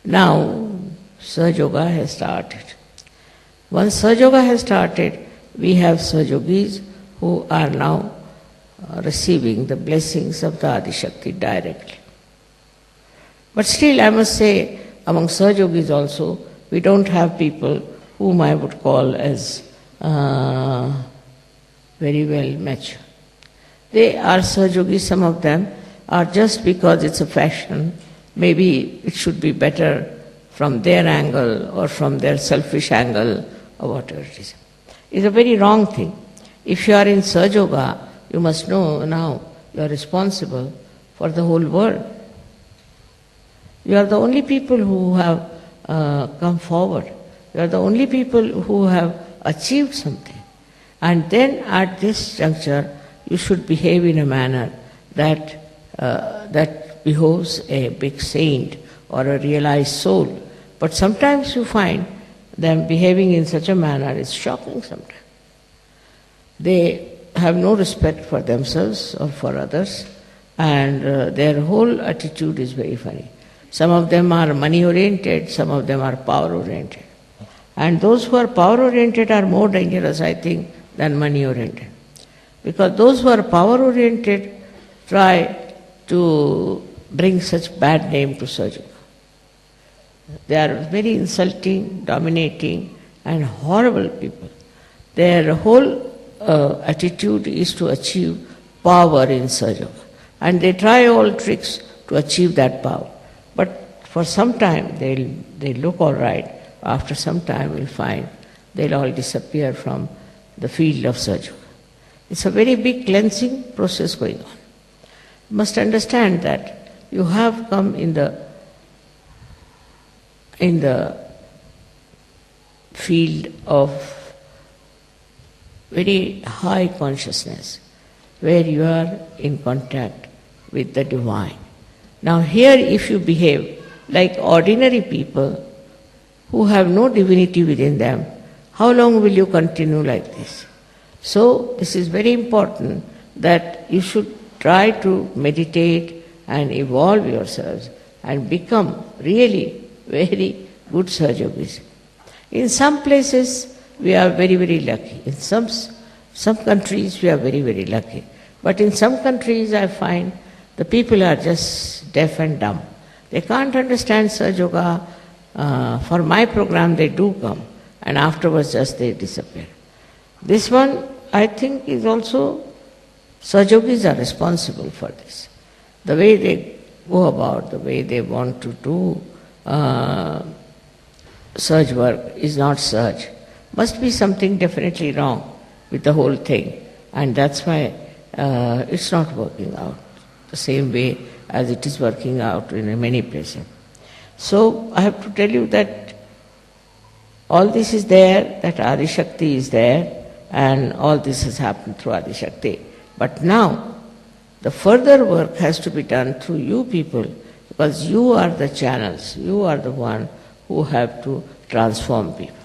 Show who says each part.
Speaker 1: Now, Sahaja Yoga has started. Once Sahaja Yoga has started, we have Sahajogis who are now receiving the blessings of the Adi-Shakti directly. But still, I must say, among Sahajogis also, we don't have people whom I would call as very well mature. They are Sahajogis, some of them are just because it's a fashion, maybe it should be better from their angle or from their selfish angle or whatever it is. It's a very wrong thing. If you are in Sahaja Yoga, you must know now you are responsible for the whole world. You are the only people who have come forward. You are the only people who have achieved something. And then at this juncture, you should behave in a manner that behoves a big saint or a realized soul. But sometimes you find them behaving in such a manner is shocking sometimes. They have no respect for themselves or for others, and their whole attitude is very funny. Some of them are money-oriented, some of them are power-oriented. And those who are power-oriented are more dangerous, I think, than money-oriented. Because those who are power-oriented try to bring such bad name to Sahaja Yoga. They are very insulting, dominating, and horrible people. Their whole attitude is to achieve power in Sahaja Yoga. And they try all tricks to achieve that power. But for some time they'll look all right. After some time we'll find they'll all disappear from the field of Sahaja Yoga. It's a very big cleansing process going on. You must understand that you have come in the field of very high consciousness, where you are in contact with the divine. Now here, if you behave like ordinary people who have no divinity within them, how long will you continue like this? So this is very important that you should try to meditate and evolve yourselves and become really very good Sahajogis. In some places we are very, very lucky. In some countries we are very, very lucky. But in some countries I find the people are just deaf and dumb. They can't understand Sahaja Yoga. For my program they do come, and afterwards just they disappear. This one, I think, is also, Sahajogis are responsible for this. The way they go about, the way they want to do Sahaj work is not Sahaj. Must be something definitely wrong with the whole thing, and that's why it's not working out the same way as it is working out in many places. So I have to tell you that all this is there, that Adi-Shakti is there, and all this has happened through Adi-Shakti. But now, the further work has to be done through you people, because you are the channels, you are the one who have to transform people.